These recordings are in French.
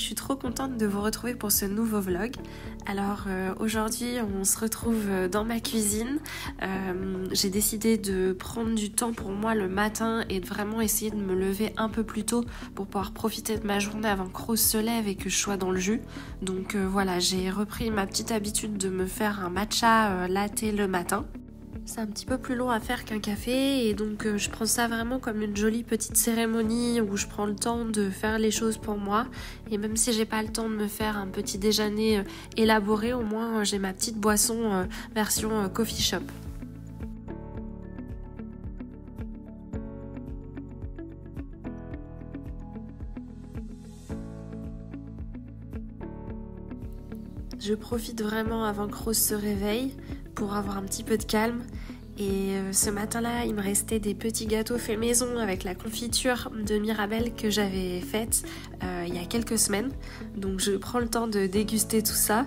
je suis trop contente de vous retrouver pour ce nouveau vlog. Alors aujourd'hui on se retrouve dans ma cuisine. J'ai décidé de prendre du temps pour moi le matin et de vraiment essayer de me lever un peu plus tôt pour pouvoir profiter de ma journée avant que Rose se lève et que je sois dans le jus. Donc voilà, j'ai repris ma petite habitude de me faire un matcha latte le matin. C'est un petit peu plus long à faire qu'un café et donc je prends ça vraiment comme une jolie petite cérémonie où je prends le temps de faire les choses pour moi, et même si j'ai pas le temps de me faire un petit déjeuner élaboré, au moins j'ai ma petite boisson version coffee shop. Je profite vraiment avant que Rose se réveille pour avoir un petit peu de calme. Et ce matin-là, il me restait des petits gâteaux faits maison avec la confiture de Mirabelle que j'avais faite il y a quelques semaines. Donc je prends le temps de déguster tout ça.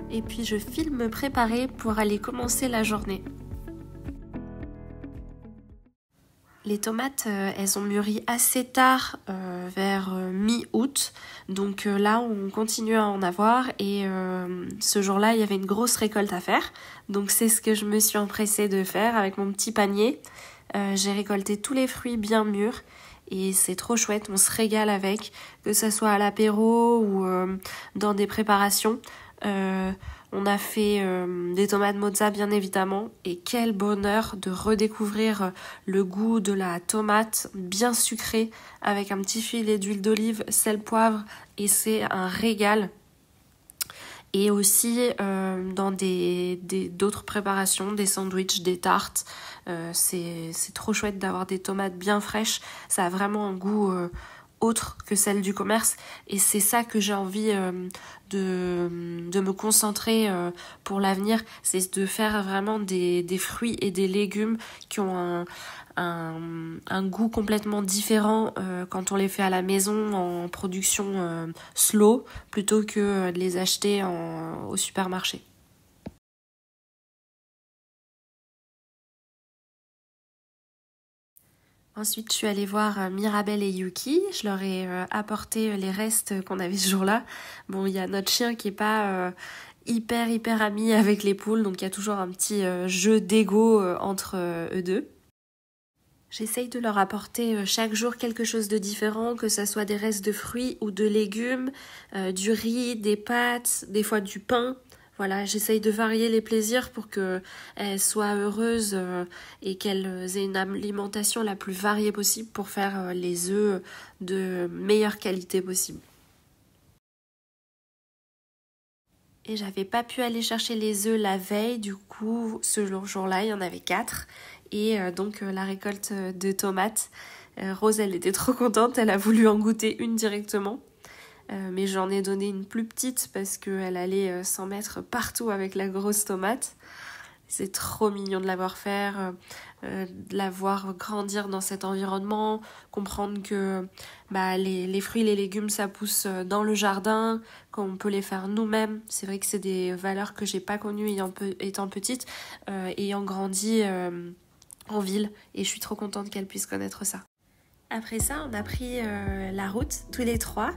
Et puis je file me préparer pour aller commencer la journée. Les tomates, elles ont mûri assez tard, vers mi-août. Donc là, on continue à en avoir et ce jour-là, il y avait une grosse récolte à faire. Donc c'est ce que je me suis empressée de faire avec mon petit panier. J'ai récolté tous les fruits bien mûrs et c'est trop chouette, on se régale avec, que ce soit à l'apéro ou dans des préparations. On a fait des tomates mozza bien évidemment, et quel bonheur de redécouvrir le goût de la tomate bien sucrée avec un petit filet d'huile d'olive, sel, poivre, et c'est un régal. Et aussi dans d'autres préparations, des sandwichs, des tartes, c'est trop chouette d'avoir des tomates bien fraîches, ça a vraiment un goût autre que celle du commerce, et c'est ça que j'ai envie de me concentrer pour l'avenir, c'est de faire vraiment des fruits et des légumes qui ont un goût complètement différent quand on les fait à la maison en production slow plutôt que de les acheter au supermarché. Ensuite, je suis allée voir Mirabelle et Yuki. Je leur ai apporté les restes qu'on avait ce jour-là. Bon, il y a notre chien qui est pas hyper ami avec les poules, donc il y a toujours un petit jeu d'ego entre eux deux. J'essaye de leur apporter chaque jour quelque chose de différent, que ça soit des restes de fruits ou de légumes, du riz, des pâtes, des fois du pain. Voilà, j'essaye de varier les plaisirs pour qu'elles soient heureuses et qu'elles aient une alimentation la plus variée possible pour faire les œufs de meilleure qualité possible. Et j'avais pas pu aller chercher les œufs la veille, du coup ce jour-là il y en avait 4. Et donc la récolte de tomates, Rose elle était trop contente, elle a voulu en goûter une directement. Mais j'en ai donné une plus petite parce qu'elle allait s'en mettre partout avec la grosse tomate. C'est trop mignon de la voir faire, de la voir grandir dans cet environnement, comprendre que les fruits et les légumes ça pousse dans le jardin, qu'on peut les faire nous-mêmes. C'est vrai que c'est des valeurs que j'ai pas connues étant petite, ayant grandi en ville, et je suis trop contente qu'elle puisse connaître ça. Après ça, on a pris la route tous les trois.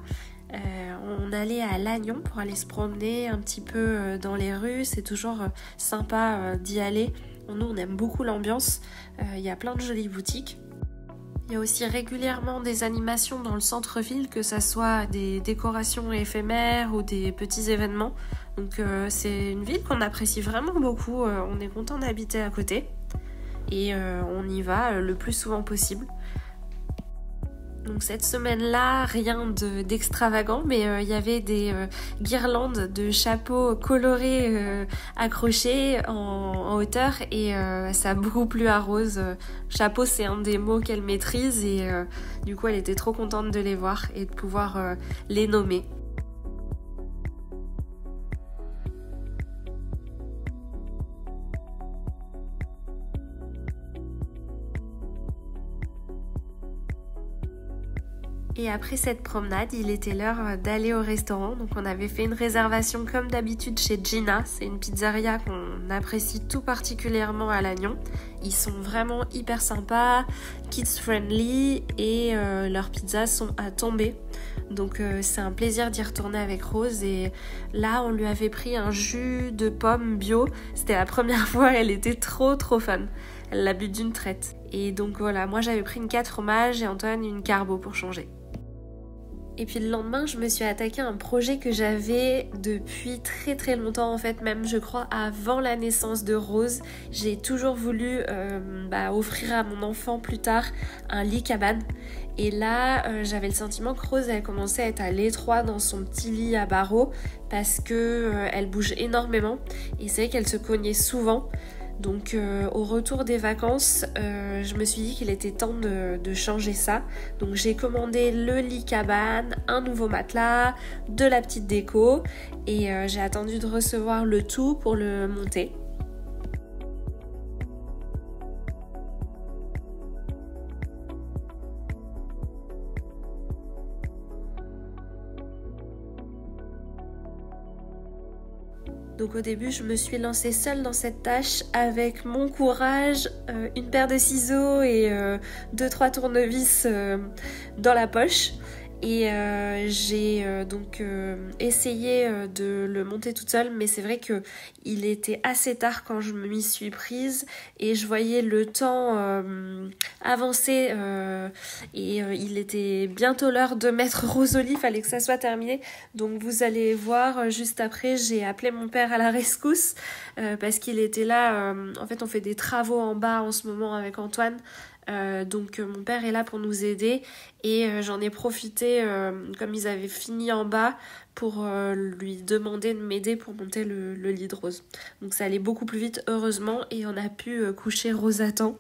On allait à Lannion pour aller se promener un petit peu dans les rues, c'est toujours sympa d'y aller. Nous on aime beaucoup l'ambiance, il y a plein de jolies boutiques. Il y a aussi régulièrement des animations dans le centre-ville, que ça soit des décorations éphémères ou des petits événements. Donc c'est une ville qu'on apprécie vraiment beaucoup, on est content d'habiter à côté et on y va le plus souvent possible. Donc cette semaine-là, rien d'extravagant, mais il y avait des guirlandes de chapeaux colorés accrochés en hauteur, et ça a beaucoup plu à Rose. Chapeau, c'est un des mots qu'elle maîtrise, et du coup elle était trop contente de les voir et de pouvoir les nommer. Et après cette promenade, il était l'heure d'aller au restaurant. Donc on avait fait une réservation comme d'habitude chez Gina. C'est une pizzeria qu'on apprécie tout particulièrement à Lannion. Ils sont vraiment hyper sympas, kids friendly, et leurs pizzas sont à tomber. Donc c'est un plaisir d'y retourner avec Rose. Et là on lui avait pris un jus de pomme bio. C'était la première fois, elle était trop fan. Elle l'a bu d'une traite. Et donc voilà, moi j'avais pris une 4 fromages et Antoine une carbo pour changer. Et puis le lendemain, je me suis attaquée à un projet que j'avais depuis très longtemps, en fait, même je crois avant la naissance de Rose. J'ai toujours voulu offrir à mon enfant plus tard un lit cabane. Et là, j'avais le sentiment que Rose, elle commençait à être à l'étroit dans son petit lit à barreaux parce que elle bouge énormément et c'est vrai qu'elle se cognait souvent. Donc au retour des vacances, je me suis dit qu'il était temps de changer ça. Donc j'ai commandé le lit cabane, un nouveau matelas, de la petite déco et j'ai attendu de recevoir le tout pour le monter. Donc au début, je me suis lancée seule dans cette tâche avec mon courage, une paire de ciseaux et 2-3 tournevis dans la poche. Et j'ai donc essayé de le monter toute seule, mais c'est vrai qu'il était assez tard quand je m'y suis prise et je voyais le temps avancer et il était bientôt l'heure de mettre Rose au lit, il fallait que ça soit terminé. Donc vous allez voir, juste après j'ai appelé mon père à la rescousse parce qu'il était là. En fait on fait des travaux en bas en ce moment avec Antoine. Donc mon père est là pour nous aider et j'en ai profité comme ils avaient fini en bas pour lui demander de m'aider pour monter le lit de Rose. Donc ça allait beaucoup plus vite heureusement et on a pu coucher Rose à temps.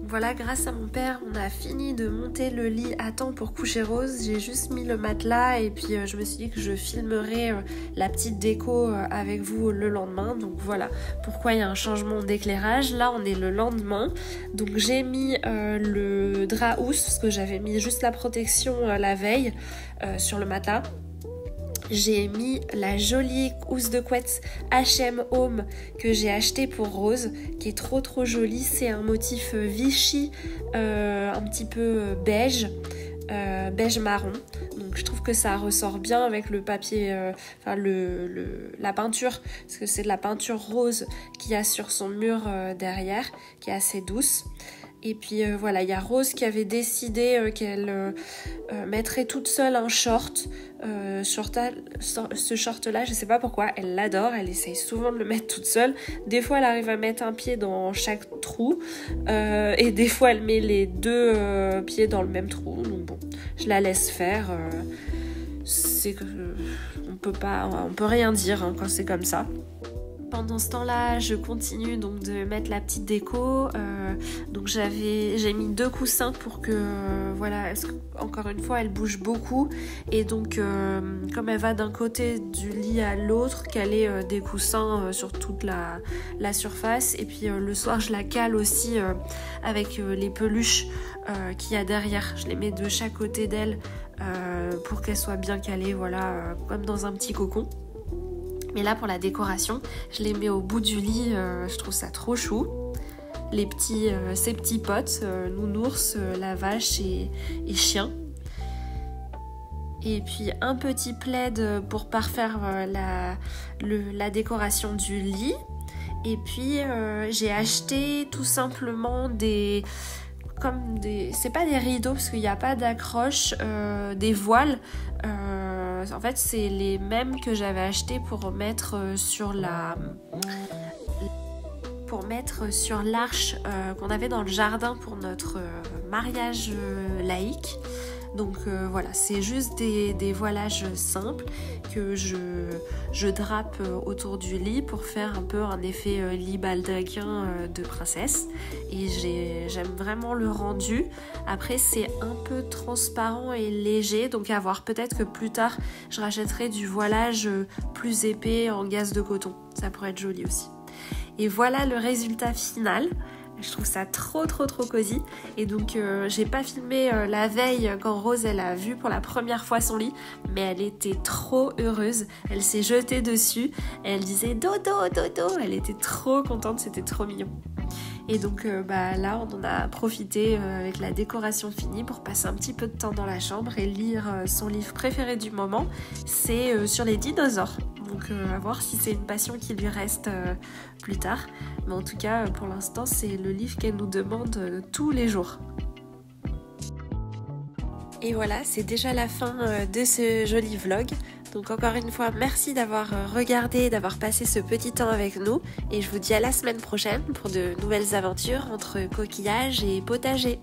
Voilà, grâce à mon père, on a fini de monter le lit à temps pour coucher Rose. J'ai juste mis le matelas et puis je me suis dit que je filmerai la petite déco avec vous le lendemain. Donc voilà pourquoi il y a un changement d'éclairage. Là, on est le lendemain. Donc j'ai mis le drap housse parce que j'avais mis juste la protection la veille sur le matelas. J'ai mis la jolie housse de couette H&M Home que j'ai achetée pour Rose, qui est trop jolie. C'est un motif Vichy, un petit peu beige, beige marron. Donc je trouve que ça ressort bien avec le papier, la peinture, parce que c'est de la peinture rose qu'il y a sur son mur derrière, qui est assez douce. Et puis voilà, il y a Rose qui avait décidé qu'elle mettrait toute seule un short. Ce short-là, je sais pas pourquoi, elle l'adore, elle essaye souvent de le mettre toute seule. Des fois, elle arrive à mettre un pied dans chaque trou. Et des fois, elle met les deux pieds dans le même trou. Donc bon, je la laisse faire. On peut rien dire quand c'est comme ça. Pendant ce temps-là, je continue donc de mettre la petite déco. Donc j'ai mis 2 coussins pour que encore une fois, elle bouge beaucoup. Et donc, comme elle va d'un côté du lit à l'autre, caler des coussins sur toute la surface. Et puis le soir, je la cale aussi avec les peluches qu'il y a derrière. Je les mets de chaque côté d'elle pour qu'elle soit bien calée, voilà, comme dans un petit cocon. Mais là, pour la décoration, je les mets au bout du lit, je trouve ça trop chou. Ces petits potes, nounours, la vache et chien. et puis un petit plaid pour parfaire la décoration du lit. Et puis j'ai acheté tout simplement c'est pas des rideaux parce qu'il n'y a pas d'accroche, des voiles. En fait, c'est les mêmes que j'avais achetés pour mettre sur l'arche qu'on avait dans le jardin pour notre mariage laïque. Donc voilà, c'est juste des voilages simples que je drape autour du lit pour faire un peu un effet lit baldaquin de princesse. Et j'aime vraiment le rendu. Après, c'est un peu transparent et léger, donc à voir. Peut-être que plus tard, je rachèterai du voilage plus épais en gaze de coton. Ça pourrait être joli aussi. Et voilà le résultat final. Je trouve ça trop cosy. Et donc j'ai pas filmé la veille quand Rose elle a vu pour la première fois son lit, mais elle était trop heureuse. Elle s'est jetée dessus, elle disait dodo. Elle était trop contente, c'était trop mignon. Et donc là on en a profité avec la décoration finie pour passer un petit peu de temps dans la chambre et lire son livre préféré du moment. C'est sur les dinosaures. Donc à voir si c'est une passion qui lui reste plus tard. Mais en tout cas pour l'instant c'est le livre qu'elle nous demande tous les jours. Et voilà, c'est déjà la fin de ce joli vlog. Donc encore une fois, merci d'avoir regardé, d'avoir passé ce petit temps avec nous. Et je vous dis à la semaine prochaine pour de nouvelles aventures entre coquillages et potager.